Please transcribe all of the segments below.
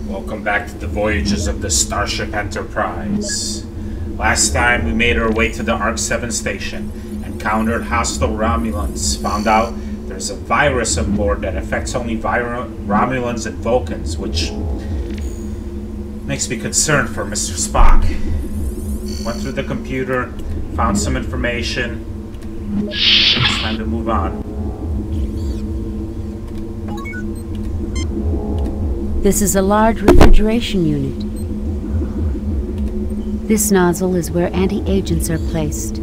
Welcome back to the voyages of the Starship Enterprise. Last time we made our way to the ARC-7 station, encountered hostile Romulans, found out there's a virus on board that affects only Romulans and Vulcans, which makes me concerned for Mr. Spock. Went through the computer, found some information. It's time to move on. This is a large refrigeration unit. This nozzle is where anti-agents are placed.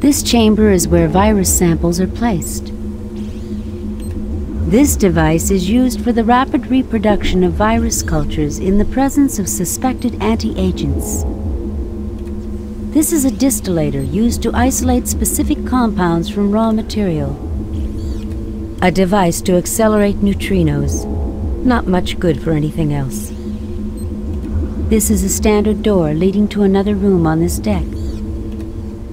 This chamber is where virus samples are placed. This device is used for the rapid reproduction of virus cultures in the presence of suspected anti-agents. This is a distillator used to isolate specific compounds from raw material. A device to accelerate neutrinos. Not much good for anything else. This is a standard door leading to another room on this deck.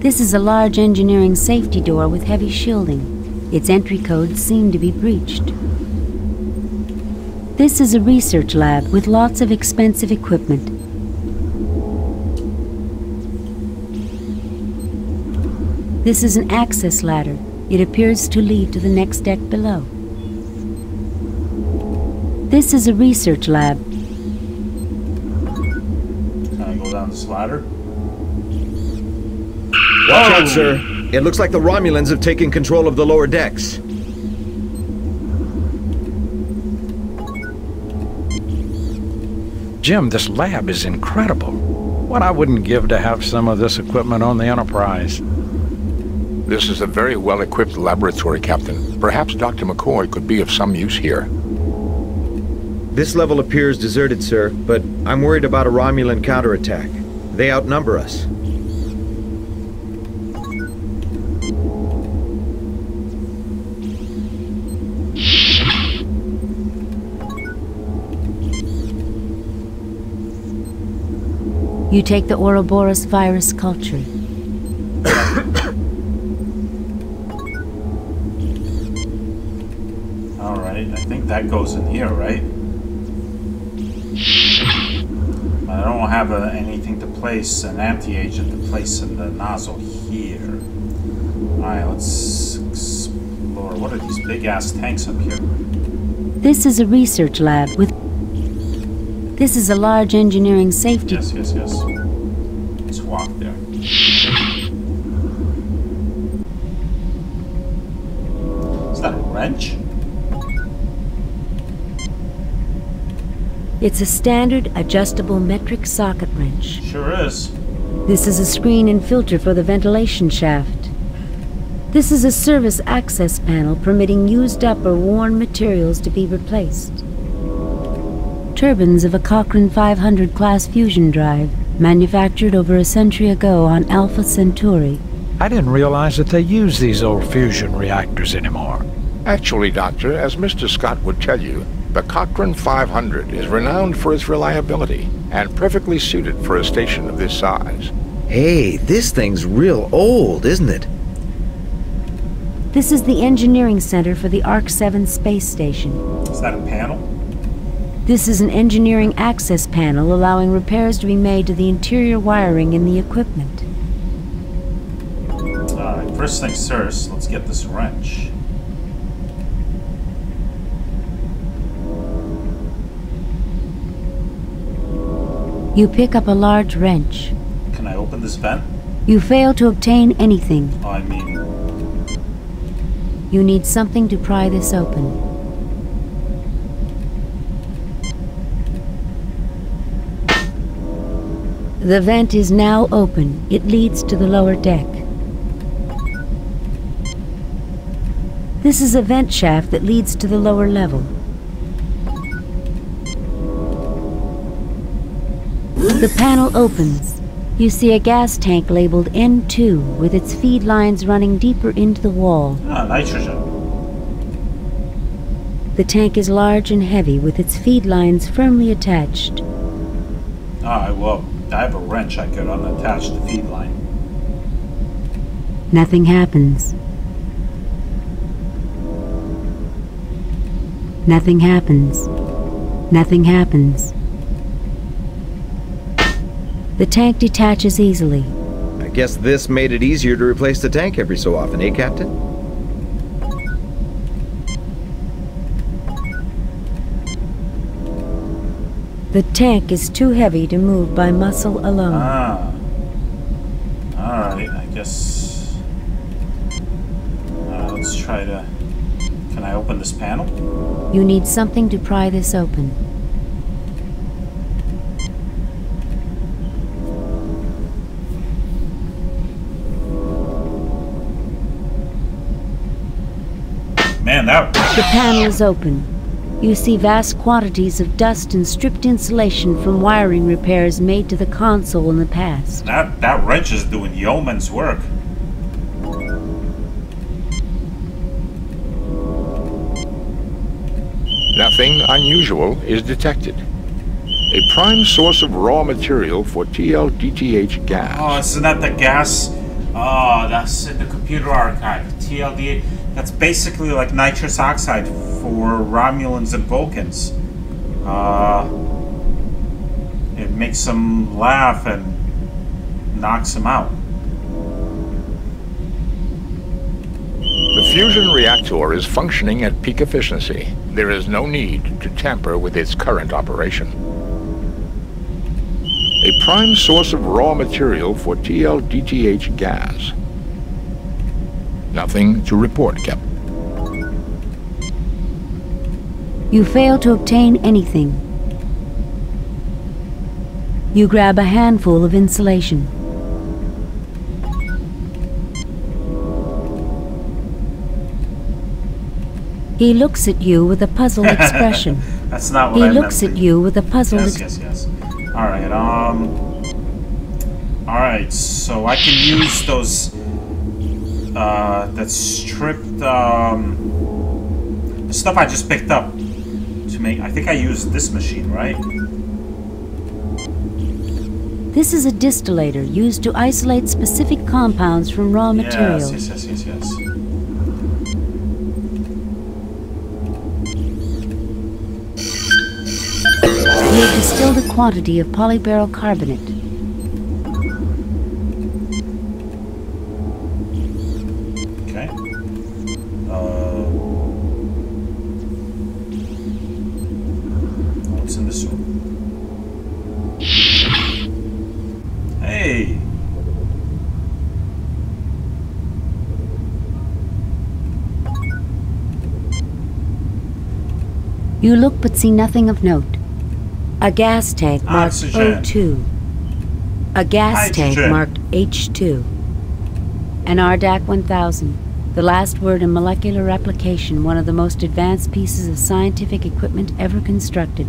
This is a large engineering safety door with heavy shielding. Its entry codes seem to be breached. This is a research lab with lots of expensive equipment. This is an access ladder. It appears to lead to the next deck below. This is a research lab. Can I go down this ladder? Watch out, sir. It looks like the Romulans have taken control of the lower decks. Jim, this lab is incredible. What I wouldn't give to have some of this equipment on the Enterprise. This is a very well-equipped laboratory, Captain. Perhaps Dr. McCoy could be of some use here. This level appears deserted, sir, but I'm worried about a Romulan counterattack. They outnumber us. You take the Ouroboros virus culture. Alright, I think that goes in here, right? I don't have anything to place, an anti-agent to place in the nozzle here. Alright, let's explore. What are these big-ass tanks up here? This is a research lab with... This is a large engineering safety... Yes. Let's walk there. Is that a wrench? It's a standard adjustable metric socket wrench. Sure is. This is a screen and filter for the ventilation shaft. This is a service access panel permitting used up or worn materials to be replaced. Turbines of a Cochrane 500 class fusion drive, manufactured over a century ago on Alpha Centauri. I didn't realize that they use these old fusion reactors anymore. Actually, Doctor, as Mr. Scott would tell you, the Cochrane 500 is renowned for its reliability and perfectly suited for a station of this size. Hey, this thing's real old, isn't it? This is the engineering center for the ARC-7 space station. Is that a panel? This is an engineering access panel allowing repairs to be made to the interior wiring in the equipment. Alright, first things first, let's get this wrench. You pick up a large wrench. Can I open this vent? You fail to obtain anything. Oh, I mean... You need something to pry this open. The vent is now open. It leads to the lower deck. This is a vent shaft that leads to the lower level. The panel opens. You see a gas tank labeled N2 with its feed lines running deeper into the wall. Ah, nitrogen. The tank is large and heavy with its feed lines firmly attached. Alright, well, I have a wrench. I could unattach the feed line. Nothing happens. Nothing happens. Nothing happens. The tank detaches easily. I guess this made it easier to replace the tank every so often, eh, Captain? The tank is too heavy to move by muscle alone. Ah. Alright, I guess... let's try to... Can I open this panel? You need something to pry this open. Man, that... The panel is open. You see vast quantities of dust and stripped insulation from wiring repairs made to the console in the past. That wrench is doing yeoman's work. Nothing unusual is detected. A prime source of raw material for TLDTH gas. Oh, isn't that the gas? Oh, that's in the computer archive. TLD. That's basically like nitrous oxide for Romulans and Vulcans. It makes them laugh and knocks them out. The fusion reactor is functioning at peak efficiency. There is no need to tamper with its current operation. A prime source of raw material for TLDTH gas. Nothing to report, Captain. You fail to obtain anything. You grab a handful of insulation. He looks at you with a puzzled expression. That's not what I He meant. looks at you with a puzzled Yes. Alright, alright, so I can use those, that stripped, the stuff I just picked up to make, I think I used this machine, right? This is a distillator used to isolate specific compounds from raw materials. Yes. You have distilled a quantity of polyberyl carbonate. Okay. What's in this room? Hey! You look but see nothing of note. A gas tank marked Oxygen. O2. A gas tank Hydrogen. marked H2. An RDAC 1000. The last word in molecular replication, one of the most advanced pieces of scientific equipment ever constructed.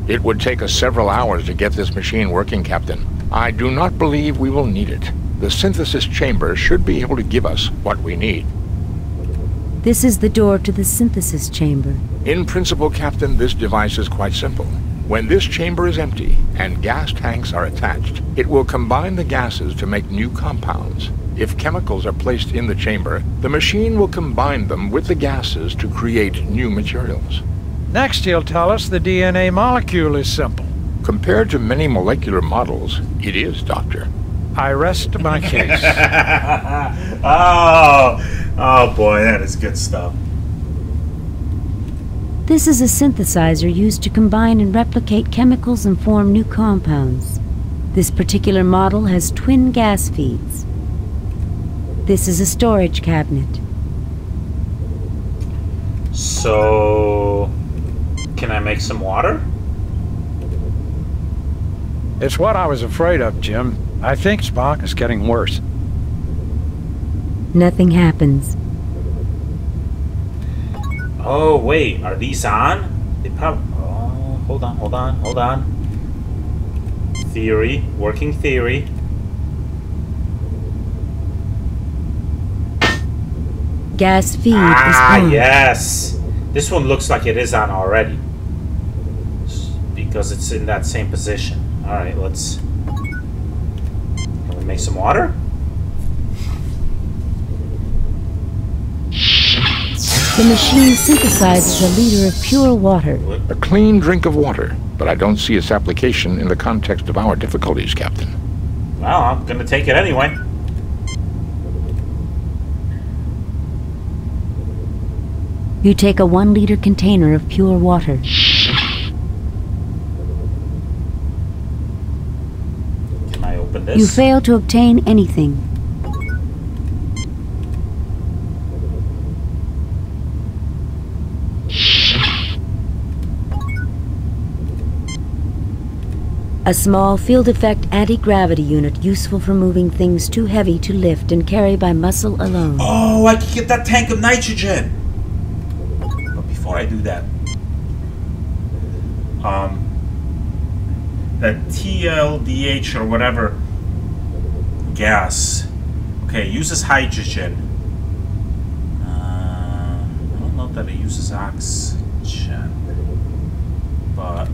It would take us several hours to get this machine working, Captain. I do not believe we will need it. The synthesis chamber should be able to give us what we need. This is the door to the synthesis chamber. In principle, Captain, this device is quite simple. When this chamber is empty and gas tanks are attached, it will combine the gases to make new compounds. If chemicals are placed in the chamber, the machine will combine them with the gases to create new materials. Next, he'll tell us the DNA molecule is simple. Compared to many molecular models, it is, Doctor. I rest my case. Oh boy, that is good stuff. This is a synthesizer used to combine and replicate chemicals and form new compounds. This particular model has twin gas feeds. This is a storage cabinet. So, can I make some water? It's what I was afraid of, Jim. I think Spock is getting worse. Nothing happens. Oh wait, are these on? They probably. Oh, hold on. Theory, working theory. Gas feed is on. Yes. This one looks like it is on already because it's in that same position. All right, let's. Can we make some water? The machine synthesizes a liter of pure water. A clean drink of water, but I don't see its application in the context of our difficulties, Captain. Well, I'm gonna take it anyway. You take a 1 liter container of pure water. Can I open this? You fail to obtain anything. A small field effect anti-gravity unit useful for moving things too heavy to lift and carry by muscle alone. Oh, I can get that tank of nitrogen! But before I do that, that TLDH or whatever gas, okay, it uses hydrogen. I don't know that it uses oxygen, but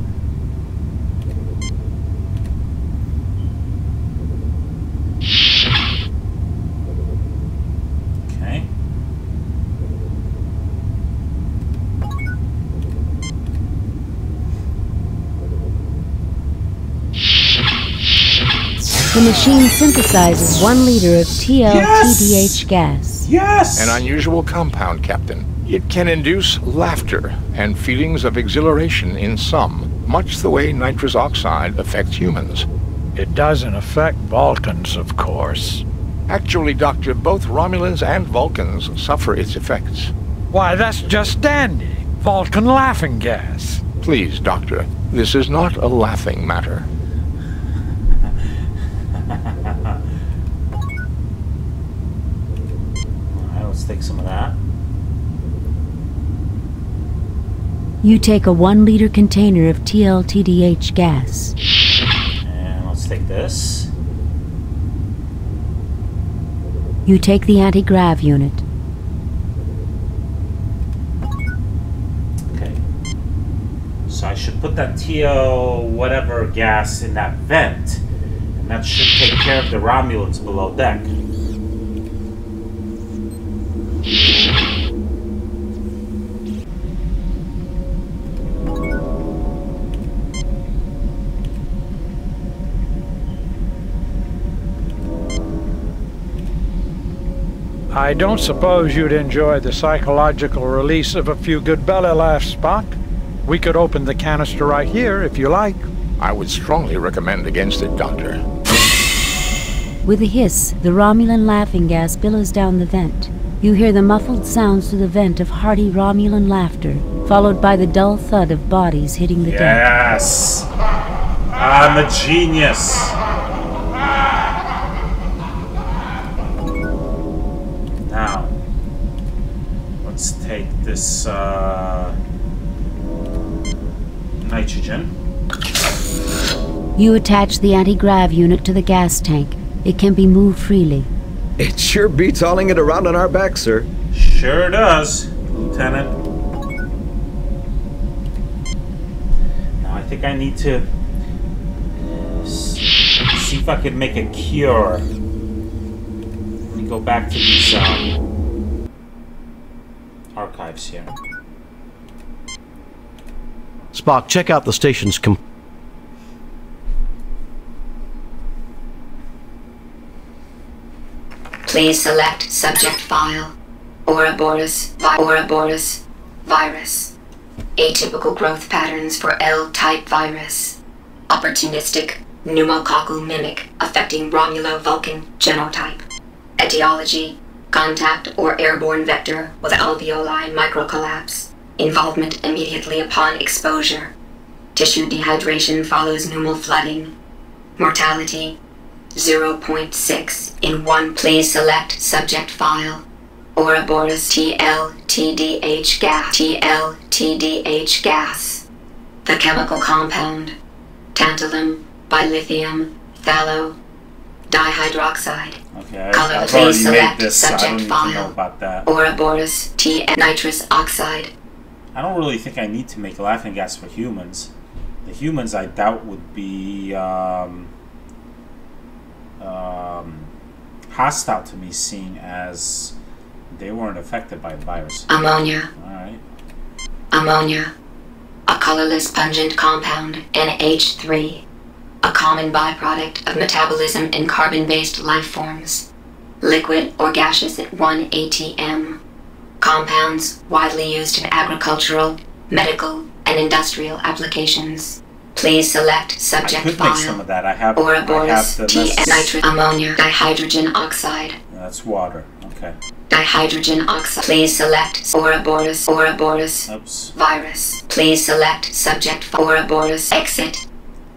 okay. The machine synthesizes 1 liter of TLTDH gas. Yes! An unusual compound, Captain. It can induce laughter and feelings of exhilaration in some, much the way nitrous oxide affects humans. It doesn't affect Vulcans, of course. Actually, Doctor, both Romulans and Vulcans suffer its effects. Why, that's just dandy. Vulcan laughing gas. Please, Doctor, this is not a laughing matter. Alright, let's take some of that. You take a 1 liter container of TLTDH gas. And let's take this. You take the anti-grav unit. Okay. So I should put that TL whatever gas in that vent, and that should take care of the Romulans below deck. I don't suppose you'd enjoy the psychological release of a few good belly laughs, Spock. We could open the canister right here, if you like. I would strongly recommend against it, Doctor. With a hiss, the Romulan laughing gas billows down the vent. You hear the muffled sounds through the vent of hearty Romulan laughter, followed by the dull thud of bodies hitting the deck. Yes! I'm a genius! Now, let's take this nitrogen. You attach the anti-grav unit to the gas tank. It can be moved freely. It sure beats hauling it around on our backs, sir. Sure does, Lieutenant. Now I think I need to see if I can make a cure. Let me go back to these archives here. Spock, check out the station's Please select subject file. Ouroboros virus. Atypical growth patterns for L-type virus. Opportunistic pneumococcal mimic affecting Romulo-Vulcan genotype. Etiology: contact or airborne vector with alveoli microcollapse. Involvement immediately upon exposure. Tissue dehydration follows pneumal flooding. Mortality: 0.6 in 1. Please select subject file. Ouroboros TLTDH gas. TLTDH gas. The chemical compound: tantalum, bilithium, phthalo, dihydroxide. Okay, Color. I've Please already made select this, so I don't subject need to know file. about that. Ouroboros nitrous oxide. I don't really think I need to make laughing gas for humans. The humans I doubt would be hostile to me, seeing as They weren't affected by the virus. Ammonia. Alright. Ammonia. A colorless pungent compound, NH3. A common byproduct of metabolism in carbon-based life forms. Liquid or gaseous at 1 atm. Compounds widely used in agricultural, medical, and industrial applications. Please select subject I could file. make some of that. I have Ouroboros the nitrous ammonia dihydrogen oxide. That's water. Okay. Dihydrogen oxide. Please select Ouroboros Oops. virus. Please select subject Ouroboros exit.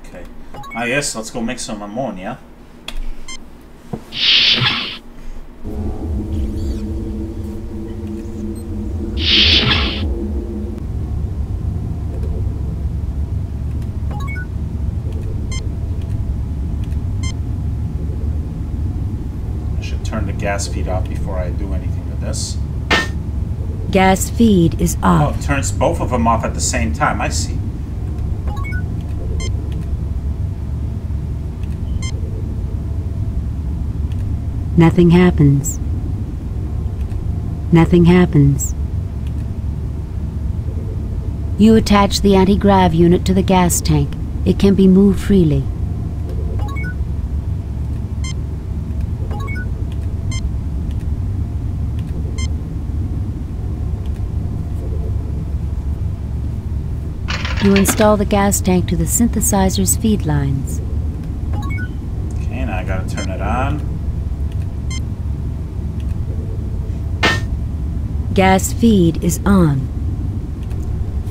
Okay. Ah, yes. Let's go make some ammonia. Turn the gas feed off before I do anything with this. Gas feed is Oh, off. it turns both of them off at the same time. I see. Nothing happens. Nothing happens. You attach the anti-grav unit to the gas tank. It can be moved freely. You install the gas tank to the synthesizer's feed lines. Okay, now I gotta turn it on. Gas feed is on.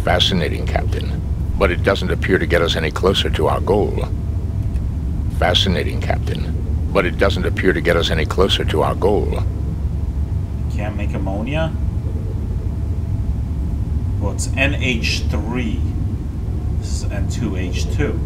Fascinating, Captain. But it doesn't appear to get us any closer to our goal. Fascinating, Captain. But it doesn't appear to get us any closer to our goal. Can't make ammonia? Well, it's NH3. This is N2H2.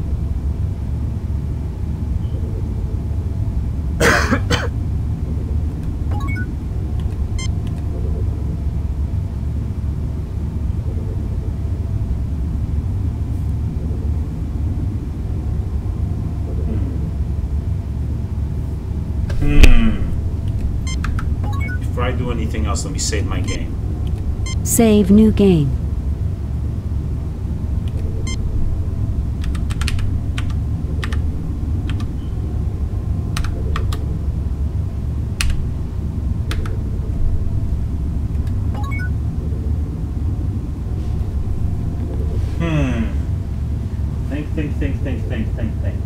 Before I do anything else, let me save my game. Save new game. Think.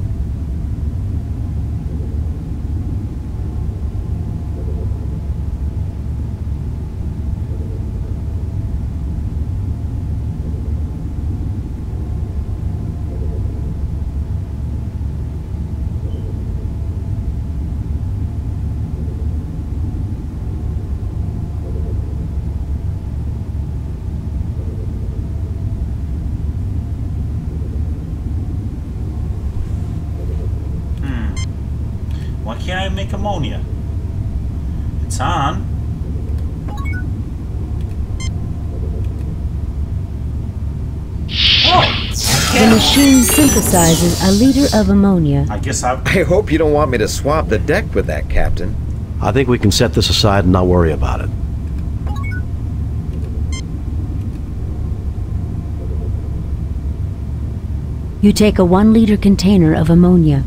Why can't I make ammonia? It's on. The machine synthesizes a liter of ammonia. I guess I hope you don't want me to swab the deck with that, Captain. I think we can set this aside and not worry about it. You take a 1-liter container of ammonia.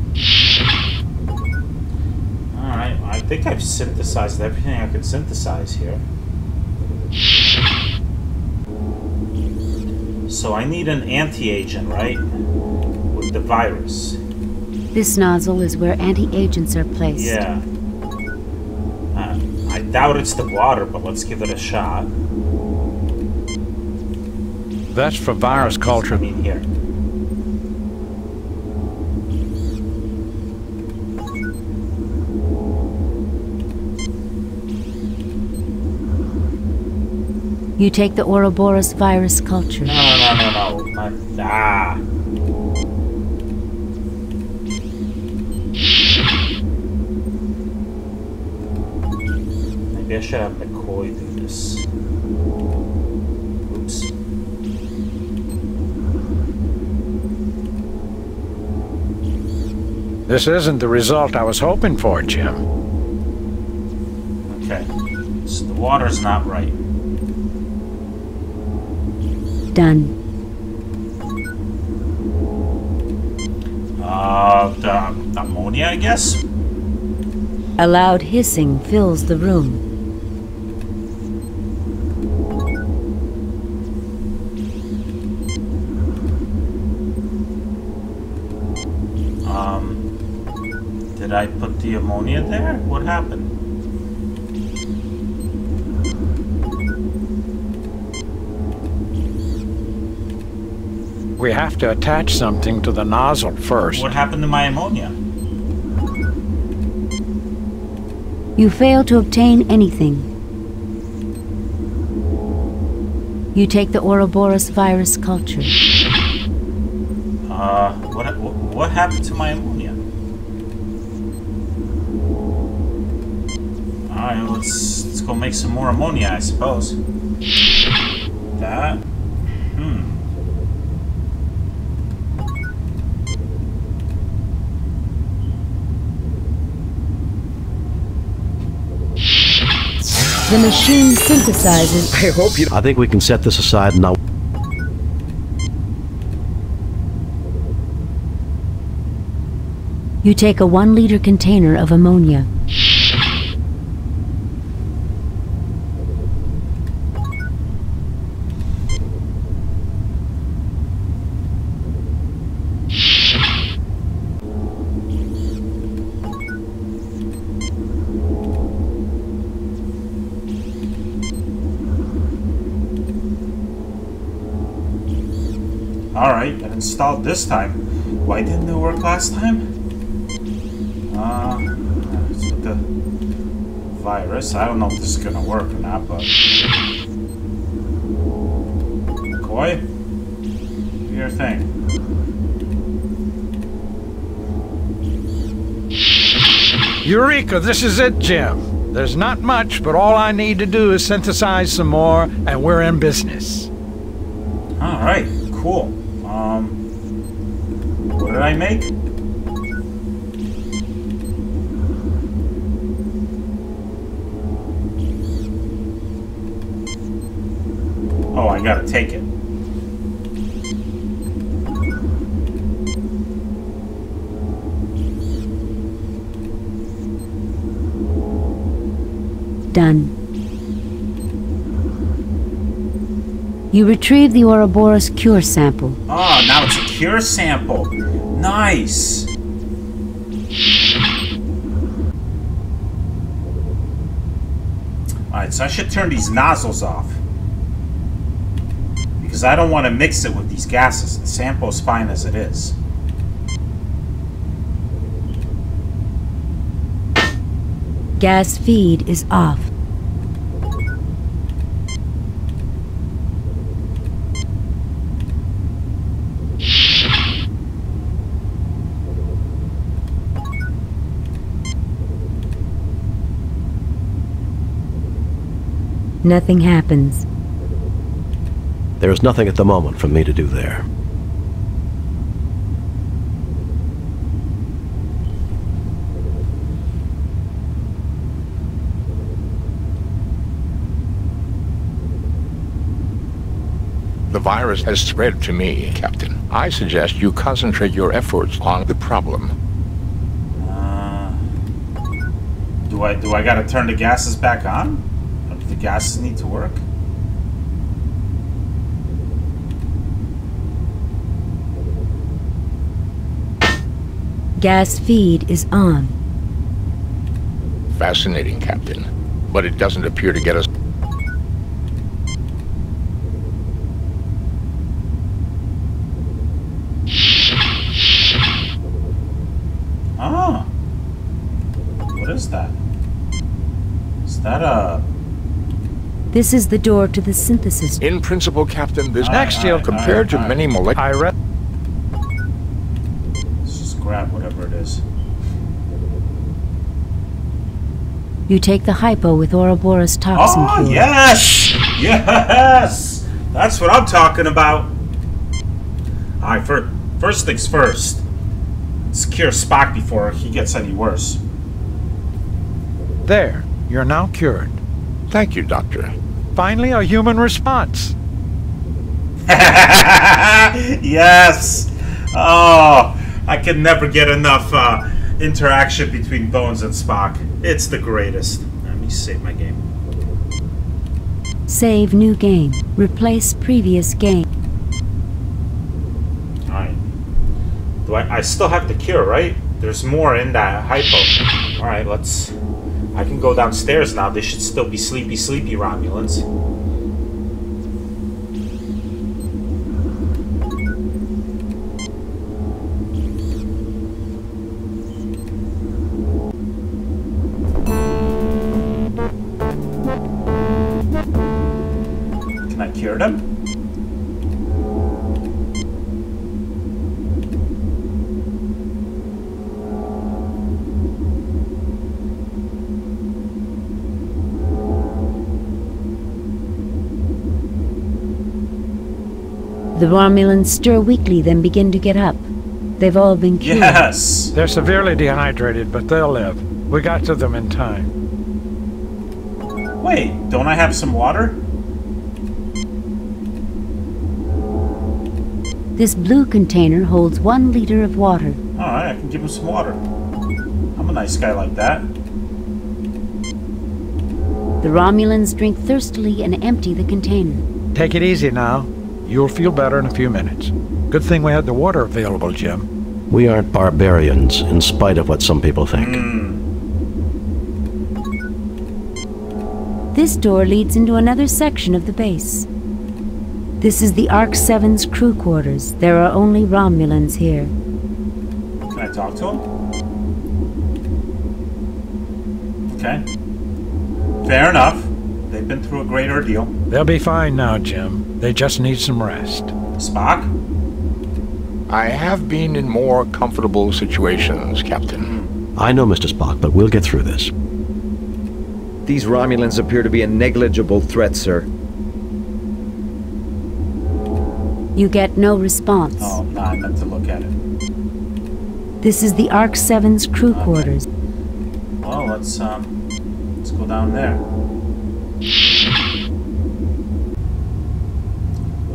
Alright, I think I've synthesized everything I could synthesize here. So I need an anti-agent, right? With the virus. This nozzle is where anti-agents are placed. Yeah. I doubt it's the water, but let's give it a shot. That's for virus culture. I mean, here. You take the Ouroboros virus culture. No. Maybe I should have McCoy do this. Oops. This isn't the result I was hoping for, Jim. Okay. So the water's not right. Done. The ammonia, I guess? A loud hissing fills the room. Did I put the ammonia there? What happened? We have to attach something to the nozzle first. What happened to my ammonia? You fail to obtain anything. You take the Ouroboros virus culture. What happened to my ammonia? Alright, let's go make some more ammonia, I suppose. That? The machine synthesizes. I hope you... I think we can set this aside and not... You take a 1-liter container of ammonia. Alright, got installed this time. Why didn't it work last time? It's with the virus. I don't know if this is gonna work or not, but... McCoy? Do your thing. Eureka, this is it, Jim. There's not much, but all I need to do is synthesize some more, and we're in business. Alright, cool. What did I make? Oh, I gotta take it. Done. You retrieve the Ouroboros cure sample. Oh, now it's a cure sample. Nice. Alright, so I should turn these nozzles off. Because I don't want to mix it with these gases. The sample's fine as it is. Gas feed is off. Nothing happens. There is nothing at the moment for me to do there. The virus has spread to me, Captain. I suggest you concentrate your efforts on the problem. Do I gotta turn the gases back on? Or do the gases need to work? Gas feed is on. Fascinating, Captain. But it doesn't appear to get us... Ah. What is that? Is that a... This is the door to the synthesis. In principle, Captain, this Next, you'll compared to many molecular... I read... Let's just grab whatever it is. You take the hypo with Ouroboros toxin Oh, cure. yes! Yes! That's what I'm talking about. Alright, first things first. Let's cure Spock before he gets any worse. There, you're now cured. Thank you, Doctor. Finally, a human response. Yes! Oh, I can never get enough interaction between Bones and Spock. It's the greatest. Let me save my game. Save new game. Replace previous game. Alright. I still have the cure, right? There's more in that hypo. Alright, let's... I can go downstairs now. They should still be sleepy Romulans. Can I cure them? The Romulans stir weakly, then begin to get up. They've all been cured. Yes! They're severely dehydrated, but they'll live. We got to them in time. Wait, don't I have some water? This blue container holds 1 liter of water. Alright, I can give him some water. I'm a nice guy like that. The Romulans drink thirstily and empty the container. Take it easy now. You'll feel better in a few minutes. Good thing we had the water available, Jim. We aren't barbarians, in spite of what some people think. This door leads into another section of the base. This is the ARC-7's crew quarters. There are only Romulans here. Can I talk to him? Okay. Fair enough. They've been through a great ordeal. They'll be fine now, Jim. They just need some rest. Spock? I have been in more comfortable situations, Captain. I know, Mr. Spock, but we'll get through this. These Romulans appear to be a negligible threat, sir. You get no response. Oh, no, I meant to look at it. This is the ARC-7's crew quarters. Well, let's go down there.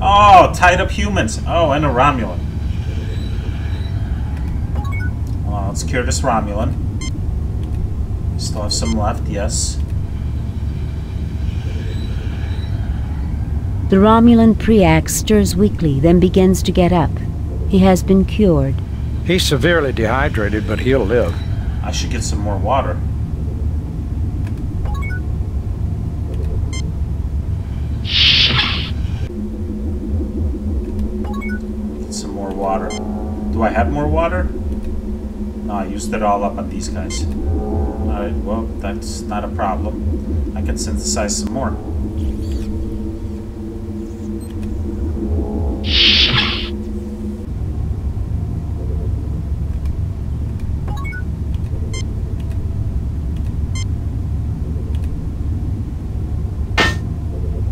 Oh, tied up humans. Oh, and a Romulan. Well, let's cure this Romulan. Still have some left, yes. The Romulan Preax stirs weakly, then begins to get up. He has been cured. He's severely dehydrated, but he'll live. I should get some more water. Get some more water. Do I have more water? No, I used it all up on these guys. Alright, well, that's not a problem. I can synthesize some more.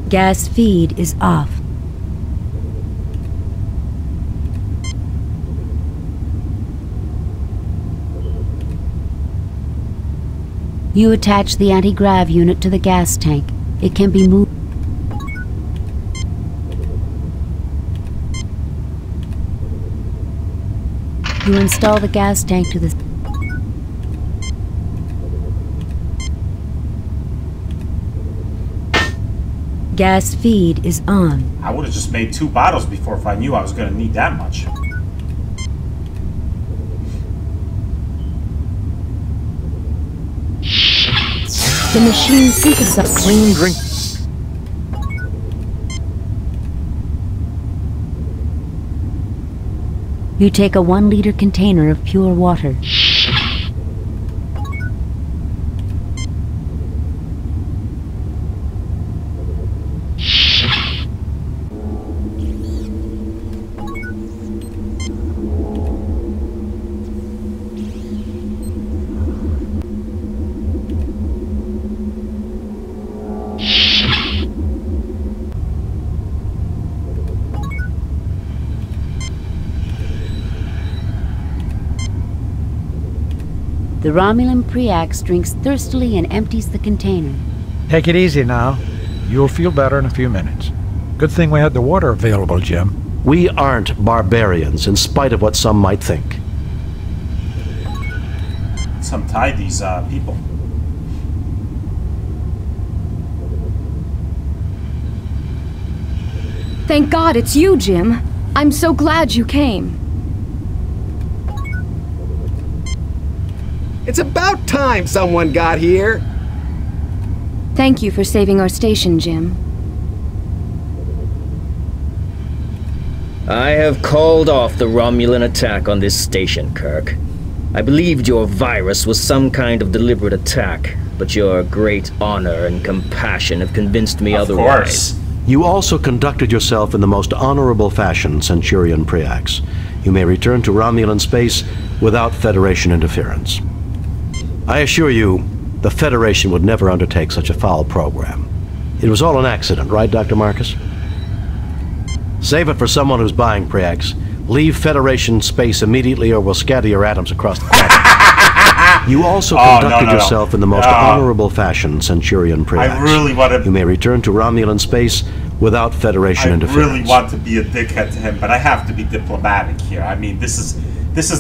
Gas feed is off. You attach the anti-grav unit to the gas tank. It can be moved. You install the gas tank to the... Gas feed is on. I would have just made 2 bottles before if I knew I was going to need that much. The machine synthesizes clean drink. You take a 1-liter container of pure water. The Romulan Preax drinks thirstily and empties the container. Take it easy now. You'll feel better in a few minutes. Good thing we had the water available, Jim. We aren't barbarians, in spite of what some might think. Let's untie these people. Thank God it's you, Jim. I'm so glad you came. It's about time someone got here. Thank you for saving our station, Jim. I have called off the Romulan attack on this station, Kirk. I believed your virus was some kind of deliberate attack, but your great honor and compassion have convinced me otherwise. Of course. You also conducted yourself in the most honorable fashion, Centurion Preax. You may return to Romulan space without Federation interference. I assure you, the Federation would never undertake such a foul program. It was all an accident, right, Dr. Marcus? Save it for someone who's buying, Preax. Leave Federation space immediately or we'll scatter your atoms across the planet. You also conducted yourself in the most honorable fashion, Centurion Preax. I really want to... You may return to Romulan space without Federation interference. I really want to be a dickhead to him, but I have to be diplomatic here. I mean, this is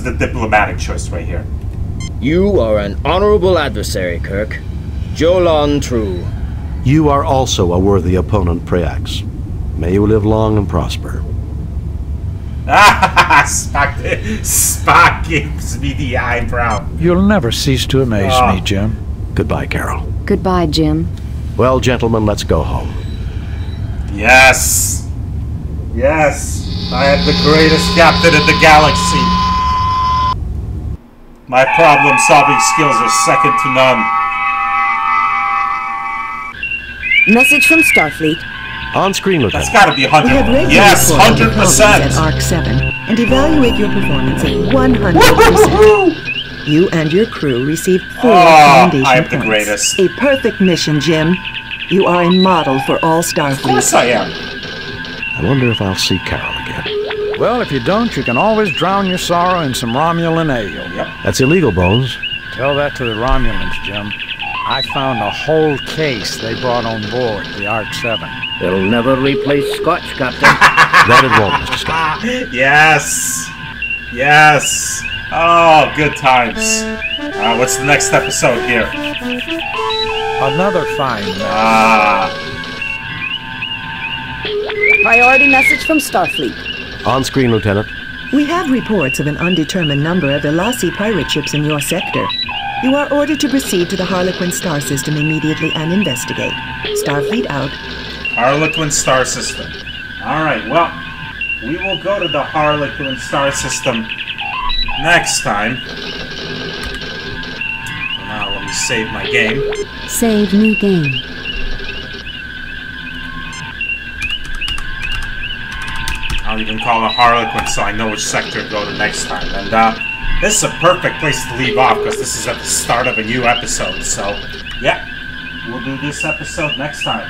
the diplomatic choice right here. You are an honorable adversary, Kirk. Jolon True. You are also a worthy opponent, Preax. May you live long and prosper. Spock gives me the eyebrow. You'll never cease to amaze me, Jim. Goodbye, Carol. Goodbye, Jim. Well, gentlemen, let's go home. Yes. Yes. I am the greatest captain in the galaxy. My problem-solving skills are second to none. Message from Starfleet. On screen, Lieutenant. That's gotta be 100. We have regular Yes, reports of 100%. at Arc 7 and evaluate your performance at 100%. You and your crew received 4 commendation I am the points. greatest. A perfect mission, Jim. You are a model for all Starfleet. Of course I am. I wonder if I'll see Carol again. Well, if you don't, you can always drown your sorrow in some Romulan ale. Yep. That's illegal, Bones. Tell that to the Romulans, Jim. I found a whole case they brought on board the Arc 7. They'll never replace Scotch, Captain. That it won't, Mr. Scott. Yes. Yes. Oh, good times. What's the next episode here? Another fine. Priority message from Starfleet. On screen, Lieutenant. We have reports of an undetermined number of Velasi pirate ships in your sector. You are ordered to proceed to the Harlequin star system immediately and investigate. Starfleet out. Harlequin star system. Alright, well, we will go to the Harlequin star system next time. Now let me save my game. Save new game. I'll even call it Harlequin so I know which sector to go to next time. And this is a perfect place to leave off because this is at the start of a new episode. So, yeah, we'll do this episode next time.